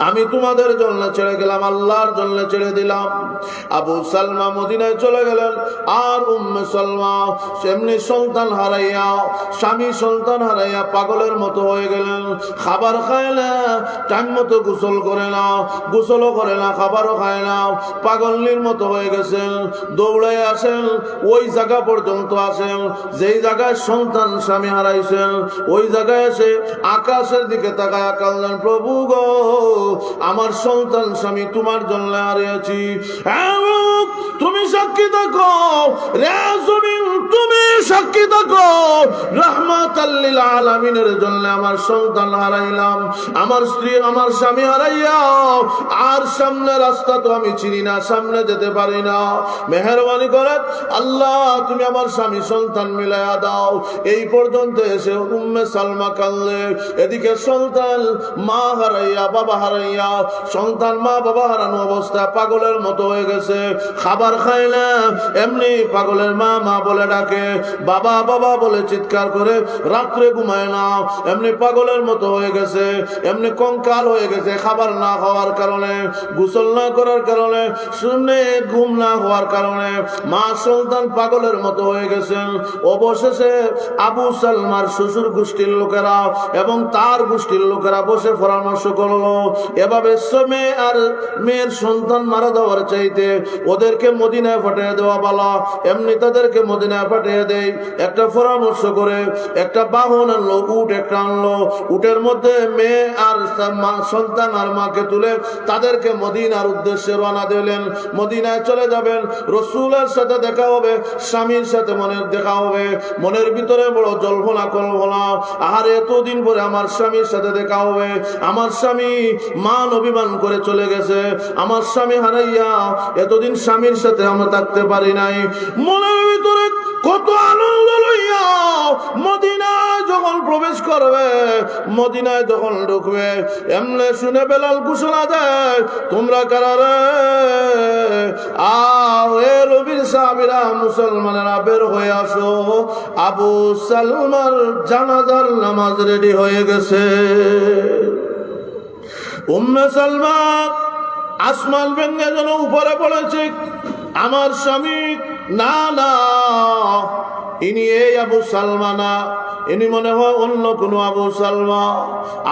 আমি তোমাদের জন্য ছেড়ে গেলাম, আল্লাহর জন্য ছেড়ে দিলাম। আবু সালমা মদিনায় চলে গেলেন। আর উম্মে সালমা সেমনি সন্তান হারাইয়া, স্বামী সন্তান হারাইয়া পাগলের মতো হয়ে গেলেন। খাবার খায় না, টাইম মতো গোসল করে না, গোসলও করে না, খাবারও খায় না, পাগলের মতো হয়ে গেছেন। দৌড়াই আসেন, ওই জায়গা পর্যন্ত আসেন যেই জায়গায় সন্তান স্বামী হারাইছেন। ওই জায়গায় এসে আকাশের দিকে তাকায় কাঁদলেন, প্রভু গো, আমার সন্তান স্বামী তোমার জন্য হারিয়েছি। তুমি সাক্ষী থাকো, রে জমিন তুমি সাক্ষী থাকো, রাহমাতাল লিল আলামিনের জন্য আমার সন্তান হারাইলাম, আমার স্ত্রী আমার স্বামী হারাইয়া আর সামনে রাস্তা তো আমি চিনি না, সামনে যেতে পারি না, মেহেরবানি করে আল্লাহ তুমি আমার স্বামী সন্তান মিলাইয়া দাও। এই পর্যন্ত এসে উম্মে সালমা কাঁদলে, এদিকে সন্তান মা হারাইয়া বাবা হারাইয়া, সন্তান মা বাবা হারানো অবস্থায় পাগলের মতো হয়ে গেছে। খাবার খায় না, এমনি পাগলের মা মা বলে ডাকে, বাবা বাবা বলে চিৎকার করে, রাত্রে ঘুমায় না, এমনি পাগলের মতো হয়ে গেছে, এমনি কঙ্কাল হয়ে গেছে। খাবার না খাওয়ার কারণে, গোসল না করার কারণে, শুনে ঘুম না হওয়ার কারণে মা সন্তান পাগলের মতো হয়ে গেছেন। অবশেষে আবু সালমার শ্বশুর গোষ্ঠীর লোকেরা এবং তার গোষ্ঠীর লোকেরা বসে পরামর্শ করলো, এভাবে মেয়ে আর মেয়ের সন্তান মারা দেওয়ার চাইতে ওদেরকে মদিনায় পাঠিয়ে দেওয়া ভালো, এমনি তাদেরকে মদিনায় পাঠিয়ে দেয়। একটা পরামর্শ করে একটা বাহন আনলো, উট একটা আনলো, উটের মধ্যে মেয়ে আর সন্তান আর মাকে তুলে তাদেরকে মদিনার উদ্দেশ্যে রওনা দিলেন। মদিনায় চলে যাবেন, রসুলের সাথে দেখা হবে, স্বামীর সাথে মনের দেখা হবে। মনের ভিতরে বড় জল্পনা কল্পনা, আর এতদিন পরে আমার স্বামীর সাথে দেখা হবে, আমার স্বামী মান অভিমান করে চলে গেছে, আমার স্বামী হারাইয়া এতদিন স্বামীর সাথে আমরা থাকতে পারি নাই। মনের ভিতরে কত আনন্দ লইয়া মদিনায় যখন প্রবেশ করবে, মদিনায় যখন ঢুকবে, এমনে শুনে বেলাল ঘোষণা দেয়, তোমরা কারা রে? রবির সাহাবীরা মুসলমানেরা বের হয়ে আসো, আবু সালমার জানাজার নামাজ রেডি হয়ে গেছে। উম্মে সালমা আসমান ভেঙে যেন উপরে পড়েছে, আমার স্বামী না না, ইনি এই আবু সালমা না, ইনি মনে হয় অন্য কোনো আবু সালমা।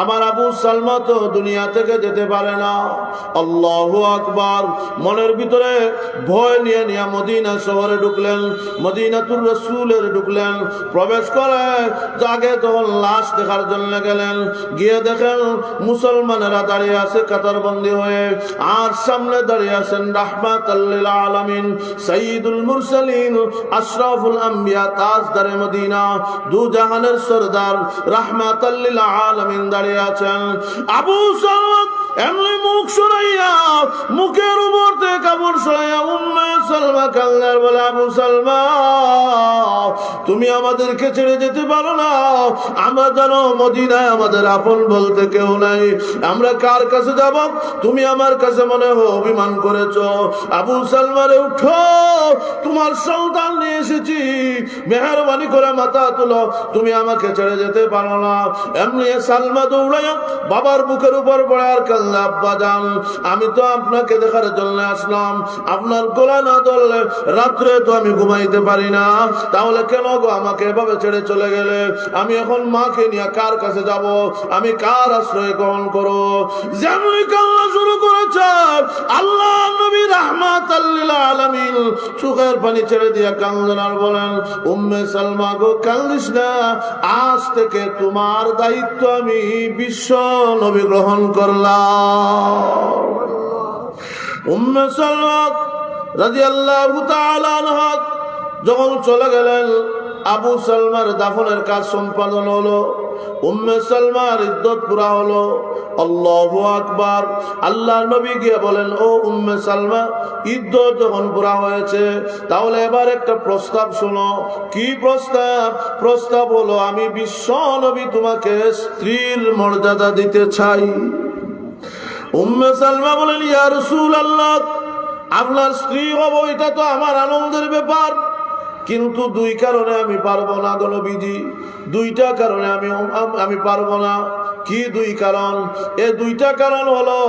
আমার আবু সালমা তো দুনিয়া থেকে যেতে পারে না। আল্লাহু আকবার। মনের ভিতরে ভয় নিয়ে নিয়ে মদিনা শহরে ঢুকলেন, মদিনাতুর রাসূলের ঢুকলেন। প্রবেশ করে আগে তখন লাশ দেখার জন্য গেলেন, গিয়ে দেখেন মুসলমানেরা দাঁড়িয়ে আছে কাতারবন্দি হয়ে, আর সামনে দাঁড়িয়ে আছেন রাহমাতাল লিল আলামিন সাইয়্যিদুল মুরসালিন আশরাফুল আম্বিয়া তাজদারে মদিনা দু জাহানের সরদার রাহমাতাল লিল আলামিন দাঁড়িয়ে আছেন। আবু সালমা এমনি মুখ সরাইয়া, মুখের উপর থেকে কাপড় সরাইয়া উম্মে সালমা কান্নার বলে, আবু সালমা তুমি আমাদেরকে ছেড়ে যেতে পারো না, আমরা জানো মদিনায় আমাদের আপন বলতে কেউ নাই, আমরা কার কাছে যাব? তুমি আমার কাছে মনে হয় অভিমান করেছো। আবু সালমারে উঠো, তোমার সন্তান নিয়ে এসেছি, মেহেরবানি করে মাথা তুলো, তুমি আমাকে ছেড়ে যেতে পারো না। এমনি সালমা দৌড়াইয়া বাবার বুকের উপর পড়ে আর কান্না, আব্বা জান আমি তো আপনাকে দেখার জন্য আসলাম, আপনার গলা না ধরলে রাত্রে তো আমি ঘুমাইতে পারি না, তাহলে কেন গো আমাকে এভাবে ছেড়ে চলে গেলে? আমি এখন মাকে নিয়ে কার কাছে যাব? আমি কার আশ্রয় গ্রহণ করো? যেমনি কান্না শুরু করেছে, আল্লাহ নবী রাহমাতাল লিল আলামিন চোখের পানি ছেড়ে দিয়ে কাঁদলেন আর বলেন, উম্মে সালমা গো কান্দিস না, আজ থেকে তোমার দায়িত্ব আমি বিশ্ব নবী গ্রহণ করলাম। উম্মে সালমা রাদিয়াল্লাহু তাআলা আনহা যখন চলে গেলেন, আবু সালমার দাফনের কাজ সম্পাদন হলো, উম্মে সালমার ইদ্দত পুরা হলো। আল্লাহু আকবার। আল্লাহর নবী গিয়ে বলেন, ও উম্মে সালমা, ইদ্দত যখন পুরা হয়েছে, তাহলে এবার একটা প্রস্তাব শোনো। কি প্রস্তাব? প্রস্তাব হলো আমি বিশ্ব নবী তোমাকে স্ত্রীর মর্যাদা দিতে চাই। উম্মে সালমা বলেন, ইয়া রাসূলুল্লাহ, আপনার স্ত্রী হব এটা তো আমার আনন্দের ব্যাপার, কিন্তু দুই কারণে আমি পারবো না গো নবীজি, দুইটা কারণে আমি পারবো না। কি দুই কারণ? এই দুইটা কারণ হলো,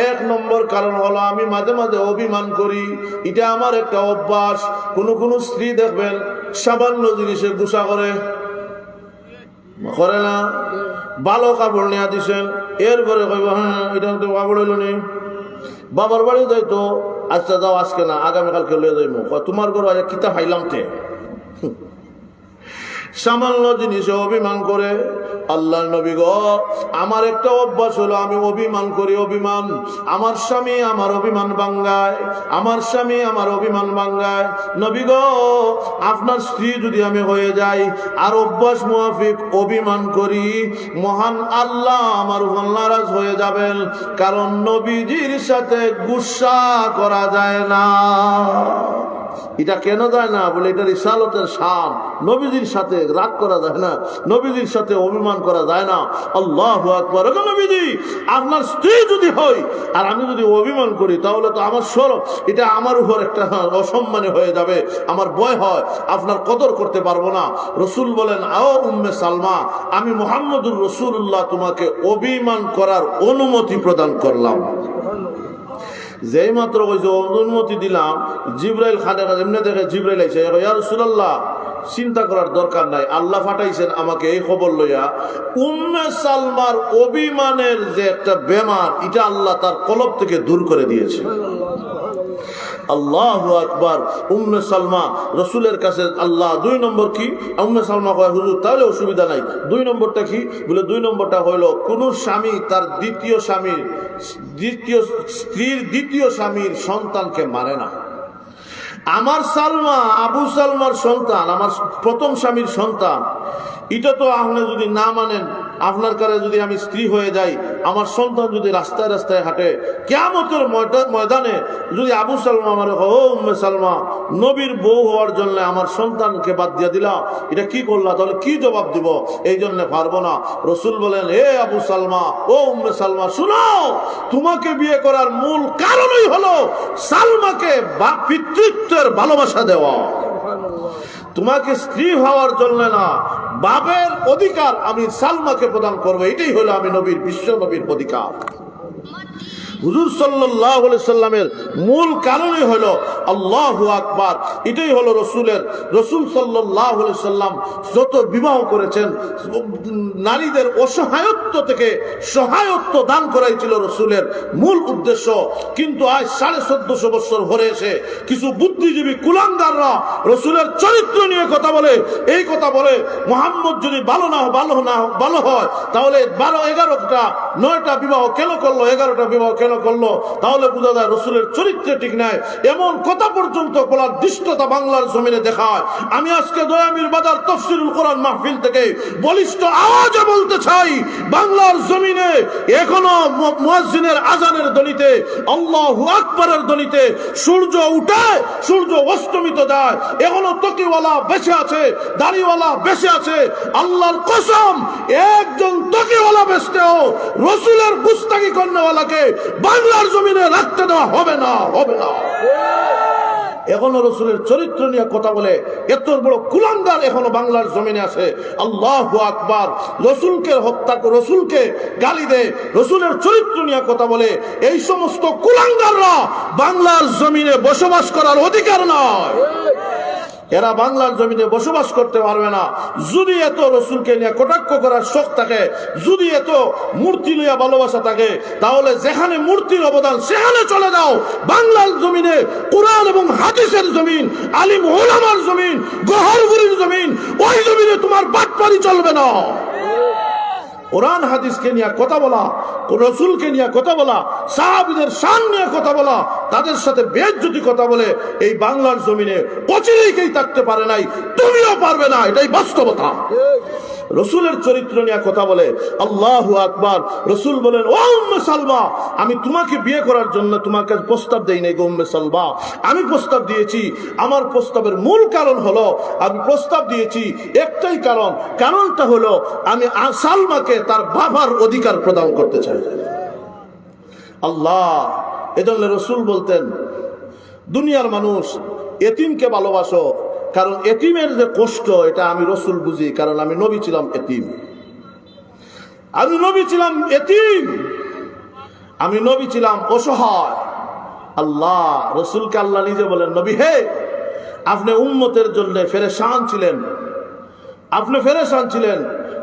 এক নম্বর কারণ হলো আমি মাঝে মাঝে অভিমান করি, এটা আমার একটা অভ্যাস। কোন স্ত্রী দেখবেন সামান্য জিনিসে গুসা করে না, ভালো কাপড় নিয়ে দিছেন, এরপরে কইব হ্যাঁ এটা তো কাপড় হইল নি। বাবার বাড়ি যাইতো, আচ্ছা যাও আজকে না আগামীকালকে লয়ে যাইব, তোমার ঘর কিতা খাইলাম তে। সামান্য জিনিসে অভিমান করে। আল্লাহর নবী গো, আমার একটা অভ্যাস হলো আমি অভিমান করি। অভিমান, আমার স্বামী আমার অভিমান ভাঙ্গায়, আমার স্বামী আমার অভিমান ভাঙ্গায়। নবী গো, আপনার স্ত্রী যদি আমি হয়ে যাই আর অভ্যাস মুআফিক অভিমান করি, মহান আল্লাহ আমার উপর নারাজ হয়ে যাবেন। কারণ নবীজির সাথে গুসা করা যায় না। এটা কেন যায় না? বলে এটা রিসালতের শান। নবীজির সাথে রাগ করা যায় না, নবীজির সাথে অভিমান করা যায় না। আল্লাহু আকবার। নবীজি, আপনার স্ত্রী যদি হয় আর আমি যদি অভিমান করি, তাহলে তো আমার শরফ, এটা আমার উপর একটা অসম্মানী হয়ে যাবে। আমার ভয় হয় আপনার কদর করতে পারবো না। রসুল বলেন, আও উম্মে সালমা, আমি মুহাম্মদুর রাসূলুল্লাহ তোমাকে অভিমান করার অনুমতি প্রদান করলাম। যেই মাত্র কইছে অনুমতি দিলাম, জিবরাইল খানে এমনি দেখে জিবরাইল আইছে, ইয়া রাসূলুল্লাহ চিন্তা করার দরকার নাই, আল্লাহ পাঠাইছেন আমাকে এই খবর লইয়া উম্মে সালমার অভিমানের যে একটা বেমার, এটা আল্লাহ তার কলব থেকে দূর করে দিয়েছে। আল্লাহু আকবার। উম্মে সালমা রসুলের কাছে আল্লাহ, দুই নম্বর কি? উম্মে সালমা কয়, হুজুর তাহলে অসুবিধা নাই। দুই নম্বরটা কি? বলে দুই নম্বরটা হইল, কোন স্বামী তার দ্বিতীয় স্বামীর সন্তানকে মারে না। আমার সালমা, আবু সালমার সন্তান, আমার প্রথম স্বামীর সন্তান, এটা তো আপনি যদি না মানেন, আপনার কাছে যদি আমি স্ত্রী হয়ে যাই, আমার সন্তান যদি রাস্তায় রাস্তায় হাঁটে, কিয়ামতের ময়দানে যদি আবু সালমা আমার ও উম্মে সালমা নবীর বউ হওয়ার জন্য আমার সন্তানকে বাদ দিয়ে দিলা, এটা কি করলা? তাহলে কি জবাব দিব? এই জন্য পারবো না। রসুল বলেন, হে আবু সালমা, ও উম্মে সালমা, শুনো, তোমাকে বিয়ে করার মূল কারণই হলো সালমাকে পিতৃত্বের ভালোবাসা দেওয়া। তোমাকে স্ত্রী হওয়ার জন্য না, বাপের অধিকার আমি সালমাকে প্রদান করবো। এটাই হলো আমি নবীর, বিশ্ব নবীর অধিকার। হুজুর সাল্লাল্লাহু আলাইহি সাল্লামের মূল কারণই হলো আল্লাহু আকবার। এটাই হলো রসুল সাল্লাল্লাহু আলাইহি সাল্লাম যত বিবাহ করেছেন, নারীদের অসহায়ত্ব থেকে সহায়ত্ব দান করাই ছিল রসুলের মূল উদ্দেশ্য। কিন্তু আজ 1450 বছর ভরে এসে কিছু বুদ্ধিজীবী কুলাঙ্গাররা রসুলের চরিত্র নিয়ে কথা বলে, এই কথা বলে মুহাম্মদ যদি ভালো হয় তাহলে 12-11টা 9টা বিবাহ কেন করলো, 11টা বিবাহ কেন করলো? তাহলে বোঝা যায় রসুলের চরিত্রে ঠিক নাই। এমন কথা পর্যন্ত বলার দৃষ্টতা বাংলার জমিনে দেখায়। আমি আজকে দয়ামির বাজার তাফসীরুল কোরআন মাহফিল থেকে বলিষ্ঠ আওয়াজে বলতে চাই, বাংলার জমিনে এখনো মুয়াজ্জিনের আজানের ধ্বনিতে, আল্লাহু আকবারের ধ্বনিতে সূর্য উঠে সূর্য অস্তমিত যায়, এখনো তকিওয়ালা বেঁচে আছে, দাড়িওয়ালা বেঁচে আছে। আল্লাহর কসম, একজন তকিওয়ালা বেঁচতেও রসুলের গুস্তাখি করনেওয়ালাকে বাংলার জমিনে রাখতে দেওয়া হবে না। এখনো রসুলের চরিত্র নিয়ে কথা বলে এত বড় কুলাঙ্গার এখনো বাংলার জমিনে আছে। আল্লাহু আকবার। রসুলকে হত্যা, রসুলকে গালি দেয়, রসুলের চরিত্র নিয়ে কথা বলে, এই সমস্ত কুলাঙ্গাররা বাংলার জমিনে বসবাস করার অধিকার নয়। এরা বাংলার জমিনে বসবাস করতে পারবে না। যদি এত রসুলকে নিয়ে কটাক্ষ করার শখ থাকে, যদি এত মূর্তি লইয়া ভালোবাসা থাকে, তাহলে যেখানে মূর্তির অবদান সেখানে চলে যাও। বাংলার জমিনে কোরআন এবং হাদিসের জমিন, আলিম ওলামার জমিন, গহরগুরির জমিন, ওই জমিনে তোমার বাটপারি চলবে না। কোরআন হাদিসকে নিয়ে কথা বলা, রসুলকে নিয়ে কথা বলা, সাহাবীদের শান নিয়ে কথা বলা, তাদের সাথে বেইজ্জতি কথা বলে এই বাংলার জমিনে অচিরেই কেউ থাকতে পারে নাই, তুমিও পারবে না। এটাই বাস্তবতা। রসুলের চরিত্র নিয়ে কথা বলে। আল্লাহু আকবার। রসুল বলেন, ও উম্মে সালমা, আমি তোমাকে বিয়ে করার জন্য তোমাকে প্রস্তাব দেই নাই গো উম্মে সালমা, আমি প্রস্তাব দিয়েছি। আমার প্রস্তাবের মূল কারণ হলো, আমি প্রস্তাব দিয়েছি একটাই কারণ, কারণটা হলো আমি সালমাকে তার বাবার অধিকার প্রদান করতে চাই। আল্লাহ। এজন্য রসুল বলতেন, দুনিয়ার মানুষ এতিমকে ভালোবাসো, কারণ এতিমের যে কষ্ট এটা আমি রসুল বুঝি, কারণ আমি নবী ছিলাম এতিম। আমি নবী ছিলাম এতিম, আমি নবী ছিলাম অসহায়। আল্লাহ রসুলকে আল্লাহ নিজে বলেন, নবী হে, আপনি উম্মতের জন্য ফেরেশান ছিলেন, আপনি ফেরেশান ছিলেন,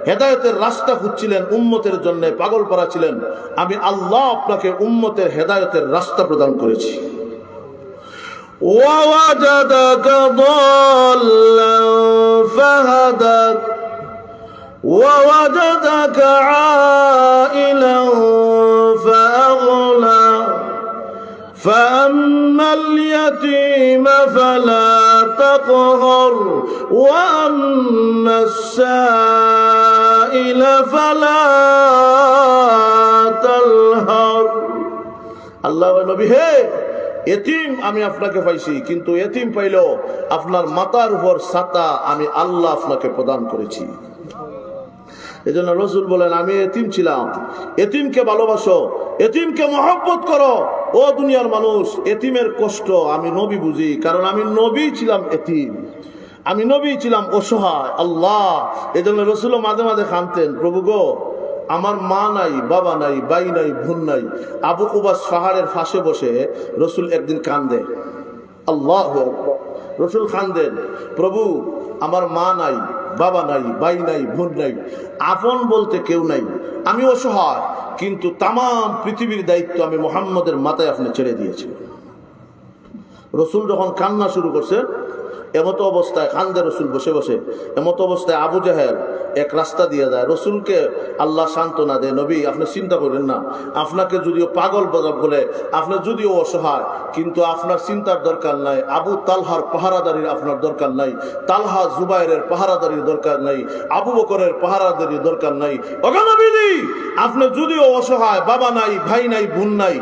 হেদায়েতের রাস্তা খুঁজছিলেন, উম্মতের জন্য পাগল পারা ছিলেন। আমি আল্লাহ আপনাকে উম্মতের হেদায়েতের রাস্তা প্রদান করেছি। ووجدك ضالا فهدى ووجدك عائلا فأغنى فأما اليتيم فلا تقهر وأما السائل فلا تنهر। আল্লাহ নবী হে, এতিম আমি আপনাকে পাইছি, কিন্তু এতিম পাইল আপনার মাথার উপর ছাতা আমি আল্লাহ আপনাকে প্রদান করেছি। এজন্য রসুল বলেন, আমি এতিম ছিলাম, এতিমকে ভালোবাসো, এতিমকে মহব্বত করো। ও দুনিয়ার মানুষ, এতিমের কষ্ট আমি নবী বুঝি, কারণ আমি নবী ছিলাম এতিম, আমি নবী ছিলাম অসহায়। আল্লাহ এজন্য রসুল মাঝে মাঝে কাঁদতেন, প্রভু গো, আমার মা নাই, বাবা নাই, ভাই নাই, বোন নাই। আবু কুবাস পাহাড়ের ফাঁসে বসে রসুল একদিন কান্দে। আল্লাহ রসুল কান্দেন, প্রভু আমার মা নাই, বাবা নাই, ভাই নাই, বোন নাই, আপন বলতে কেউ নাই, আমি অসহায়, কিন্তু তাম পৃথিবীর দায়িত্ব আমি মুহাম্মদের মাথায় আপনি ছেড়ে দিয়েছি। রসুল যখন কান্না শুরু করছে, এমতো অবস্থায় কান্দে রসুল বসে বসে, এমতো অবস্থায় আবু জাহেল এক রাস্তা দিয়ে যায়। রসুলকে আল্লাহ সান্ত্বনা দেয়, নবী আপনি চিন্তা করেন না, আপনাকে যদিও পাগল বলে, আপনি যদিও অসহায়, কিন্তু আপনার চিন্তার দরকার নাই। আবু তালহার পাহারাদারির আপনার দরকার নাই, তালহা জুবাইরের পাহারাদারির দরকার নাই, আবু বকরের পাহারাদারির দরকার নাই। নবী আপনি যদিও অসহায়, বাবা নাই, ভাই নাই, বোন নাই,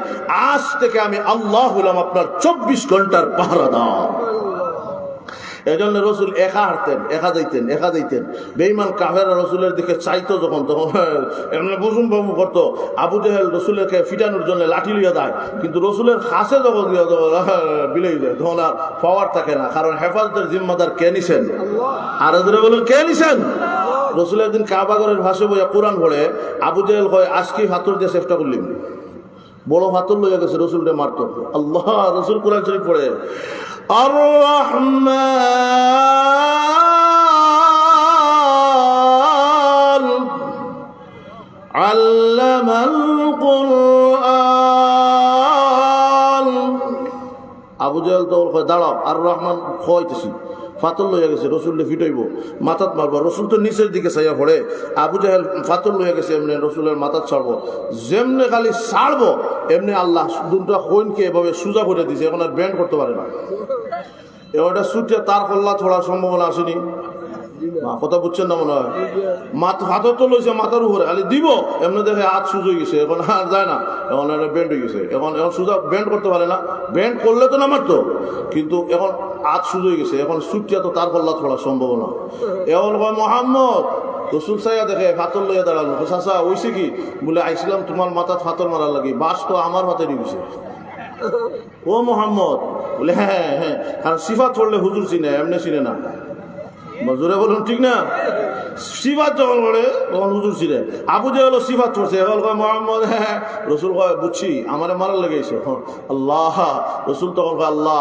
আজ থেকে আমি আল্লাহ হলাম আপনার 24 ঘন্টার পাহারাদার। এই জন্য রসুল একা হাঁটতেন, একা যাইতেন। বেঈমান কাফেররা রসুলের দিকে চাইতো যখন, তখন এমনি বুঝুম বাবু করতো। আবু জাহেল রসুলেরকে ফিটানোর জন্য লাঠি লিয়ে দেয়, কিন্তু রসুলের কাছে যখন বিলেই যায়, তখন আর পাওয়ার থাকে না, কারণ হেফাজতের জিম্মাদার কে নিছেন? আর এদের বলুন কে নিছেন? রসুল একদিন কাবাগরের ভাষে বইয়া কোরআন পড়ে, আবু জাহেল কয় আজকে হাতুর দিয়ে চেষ্টা করলিম, বড় হাতুর লইয়া গেছে, রসুলকে মারত। আল্লাহ রসুল কোরআন শরীফ পড়ে, আর-রহমান আল্লামাল কুরআন। আবু জাহেল তো দাঁড়াও, আর রহমান খাওয়াইতেছি, ফাতর লইয়া গেছে, রসুলকে ফিটাইব, মাথাত মারবো। রসুল তো নিচের দিকে চাইয়া পড়ে, আবু জাহেল ফাতর লইয়া গেছে, এমনি রসুলের মাথাত ছাড়বো, যেমনি খালি ছাড়বো এমনি আল্লাহ দুটা কোইনকে এভাবে সোজা করে দিছে, এখন আর ব্যান্ড করতে পারে না। এবারটা ছুটে তার কল্লা ছোড়ার সম্ভাবনা আসেনি, কথা বুঝছেন না মনে হয়? হাতর তো লইছে মাথার উপরে, খালি দিব এমনি দেখে হাত সুজ হয়ে গেছে, এখন আর যায় না, এখন ব্যান্ড হয়ে গেছে, এখন সুজা ব্যান্ড করতে পারে না। ব্যান্ড করলে তো না মারতো, কিন্তু এখন হাত সুজ হয়ে গেছে, এখন ছুটিয়া তো তার কল্লা ছোড়ার সম্ভাবনা। এখন কয় মোহাম্মদ, রসুল সাইয়া দেখে ফাতর লইয়া দাঁড়ালো, চাচা ওইসে কি? বলে আইছিলাম তোমার মাথা ফাতর মারার লাগে, বাস তো আমার হাতে নিয়ে গেছে। ও মোহাম্মদ, বলে হ্যাঁ হ্যাঁ, কারণ সিফাত পড়লে হুজুর চিনে, এমনি চিনে না। মজুরে বলুন ঠিক না? সিফাত যখন পড়ে তখন হুজুর চিনে। আবু জাহেল সিফাত পড়ছে, এখন কয় মোহাম্মদ, হ্যাঁ। রসুল কয় বুঝছি, আমারে মারার লেগেছে। আল্লাহ, রসুল তখন কয় আল্লাহ